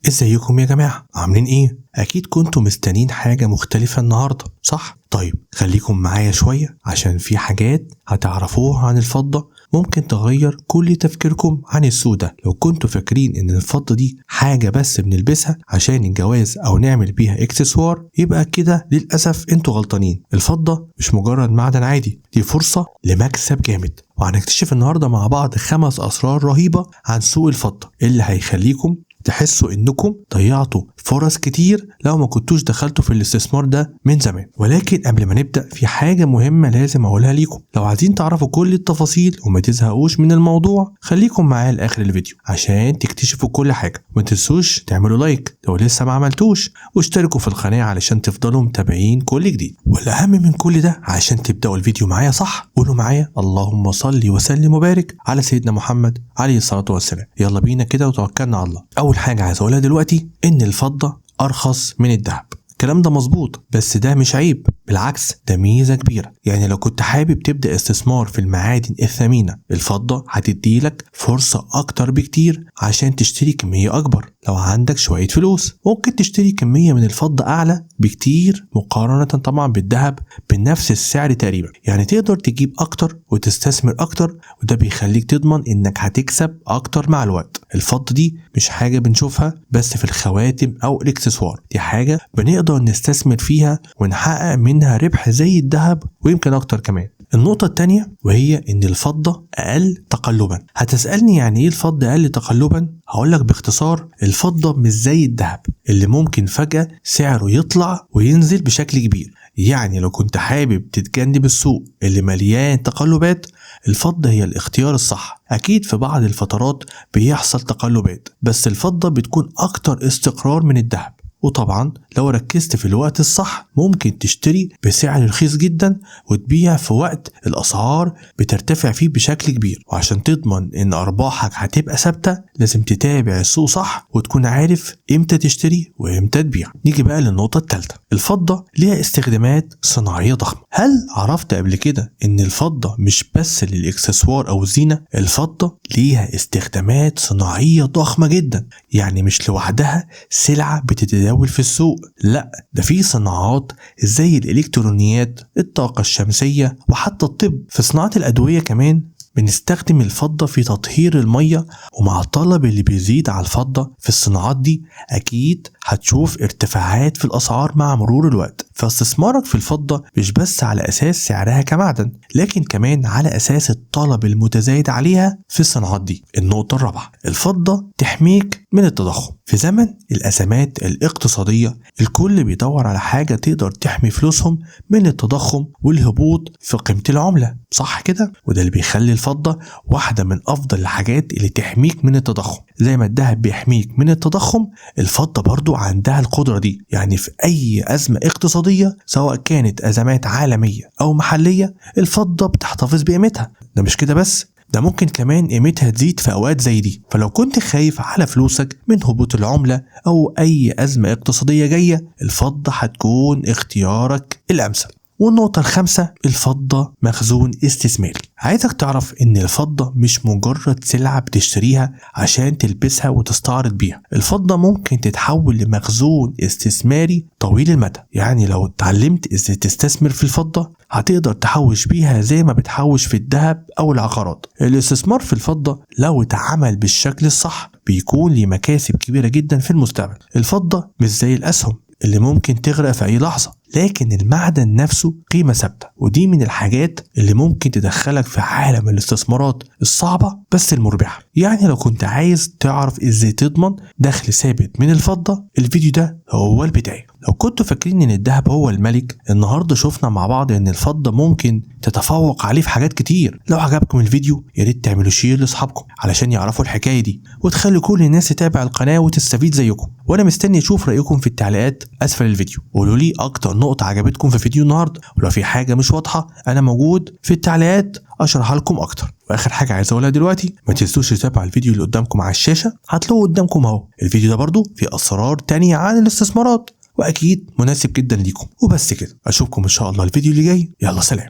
ازيكم يا جماعة، عاملين ايه؟ اكيد كنتوا مستنين حاجة مختلفة النهاردة، صح؟ طيب خليكم معايا شوية عشان في حاجات هتعرفوها عن الفضة ممكن تغير كل تفكيركم عن السوق ده. لو كنتوا فاكرين ان الفضة دي حاجة بس بنلبسها عشان الجواز او نعمل بيها اكسسوار، يبقى كده للأسف انتوا غلطانين. الفضة مش مجرد معدن عادي، دي فرصة لمكسب جامد. وهنكتشف النهاردة مع بعض 5 أسرار رهيبة عن سوق الفضة اللي هيخليكم تحسوا انكم ضيعتوا فرص كتير لو ما كنتوش دخلتوا في الاستثمار ده من زمان. ولكن قبل ما نبدأ في حاجة مهمة لازم اقولها ليكم. لو عايزين تعرفوا كل التفاصيل وما تزهقوش من الموضوع، خليكم معايا لاخر الفيديو عشان تكتشفوا كل حاجة. ما تنسوش تعملوا لايك لو لسه ما عملتوش، واشتركوا في القناة علشان تفضلوا متابعين كل جديد. والاهم من كل ده، عشان تبدأوا الفيديو معايا صح، قولوا معايا اللهم صل وسلم وبارك على سيدنا محمد عليه الصلاة والسلام. يلا بينا كده وتوكلنا على الله. اول حاجة عايز اقولها دلوقتي ان الفضة ارخص من الذهب. الكلام ده مظبوط، بس ده مش عيب، بالعكس ده ميزة كبيرة. يعني لو كنت حابب تبدأ استثمار في المعادن الثمينة، الفضة هتديلك فرصة أكتر بكتير عشان تشتري كمية أكبر. لو عندك شوية فلوس ممكن تشتري كمية من الفضة أعلى بكتير مقارنة طبعا بالذهب بنفس السعر تقريبا. يعني تقدر تجيب أكتر وتستثمر أكتر، وده بيخليك تضمن إنك هتكسب أكتر مع الوقت. الفضة دي مش حاجة بنشوفها بس في الخواتم أو الإكسسوار، دي حاجة بنقدر نستثمر فيها ونحقق منها ربح زي الذهب ويمكن أكتر كمان. النقطة التانية وهي إن الفضة أقل تقلبا. هتسألني يعني إيه الفضة أقل تقلبا؟ هقولك باختصار، الفضة مش زي الذهب اللي ممكن فجأة سعره يطلع وينزل بشكل كبير. يعني لو كنت حابب تتجنب السوق اللي مليان تقلبات، الفضة هي الاختيار الصح. أكيد في بعض الفترات بيحصل تقلبات، بس الفضة بتكون أكتر استقرار من الذهب. وطبعا لو ركزت في الوقت الصح ممكن تشتري بسعر رخيص جدا وتبيع في وقت الأسعار بترتفع فيه بشكل كبير. وعشان تضمن ان أرباحك هتبقى ثابتة لازم تتابع السوق صح وتكون عارف امتى تشتري وامتى تبيع. نيجي بقى للنقطة الثالثة. الفضة ليها استخدامات صناعية ضخمة. هل عرفت قبل كده ان الفضة مش بس للإكسسوار أو الزينة؟ الفضة ليها استخدامات صناعية ضخمة جدا. يعني مش لوحدها سلعة بتتداول في السوق، لا ده في صناعات زي الإلكترونيات، الطاقة الشمسية، وحتى الطب. في صناعة الأدوية كمان بنستخدم الفضة في تطهير المية. ومع الطلب اللي بيزيد على الفضة في الصناعات دي أكيد هتشوف ارتفاعات في الأسعار مع مرور الوقت. فاستثمارك في الفضة مش بس على أساس سعرها كمعدن، لكن كمان على أساس الطلب المتزايد عليها في الصناعات دي. النقطة الرابعة، الفضة تحميك من التضخم. في زمن الأزمات الاقتصادية الكل بيدور على حاجة تقدر تحمي فلوسهم من التضخم والهبوط في قيمة العملة، صح كده؟ وده اللي بيخلي الفضة واحدة من أفضل الحاجات اللي تحميك من التضخم. زي ما الذهب بيحميك من التضخم، الفضة برضو عندها القدرة دي. يعني في أي أزمة اقتصادية سواء كانت أزمات عالمية أو محلية، الفضة بتحتفظ بقيمتها. ده مش كده بس، ده ممكن كمان قيمتها تزيد في أوقات زي دي. فلو كنت خايف على فلوسك من هبوط العملة أو أي أزمة اقتصادية جاية، الفضة هتكون اختيارك الأمثل. والنقطة الخامسة، الفضة مخزون استثماري. عايزك تعرف ان الفضة مش مجرد سلعة بتشتريها عشان تلبسها وتستعرض بيها. الفضة ممكن تتحول لمخزون استثماري طويل المدى. يعني لو اتعلمت ازاي تستثمر في الفضة هتقدر تحوش بيها زي ما بتحوش في الذهب او العقارات. الاستثمار في الفضة لو اتعمل بالشكل الصح بيكون ليه مكاسب كبيرة جدا في المستقبل. الفضة مش زي الاسهم اللي ممكن تغرق في أي لحظة، لكن المعدن نفسه قيمة ثابتة. ودي من الحاجات اللي ممكن تدخلك في عالم الاستثمارات الصعبة بس المربحة. يعني لو كنت عايز تعرف ازاي تضمن دخل ثابت من الفضة، الفيديو ده هو البداية. لو كنتوا فاكرين ان الذهب هو الملك، النهاردة شفنا مع بعض ان الفضة ممكن تتفوق عليه في حاجات كتير. لو عجبكم الفيديو يا ريت تعملوا شير لاصحابكم علشان يعرفوا الحكاية دي، وتخلوا كل الناس تتابع القناة وتستفيد زيكم. وانا مستني اشوف رأيكم في التعليقات اسفل الفيديو. قولوا لي اكتر نقطة عجبتكم في فيديو النهاردة، ولو في حاجة مش واضحة انا موجود في التعليقات اشرحها لكم اكتر. واخر حاجة عايز اقولها دلوقتي، ما تنسوش تتابعوا الفيديو اللي قدامكم على الشاشة، هتلاقوه قدامكم اهو. الفيديو ده برضو فيه اسرار تانية عن الاستثمارات واكيد مناسب جدا ليكم. وبس كده، اشوفكم ان شاء الله الفيديو اللي جاي. يلا سلام.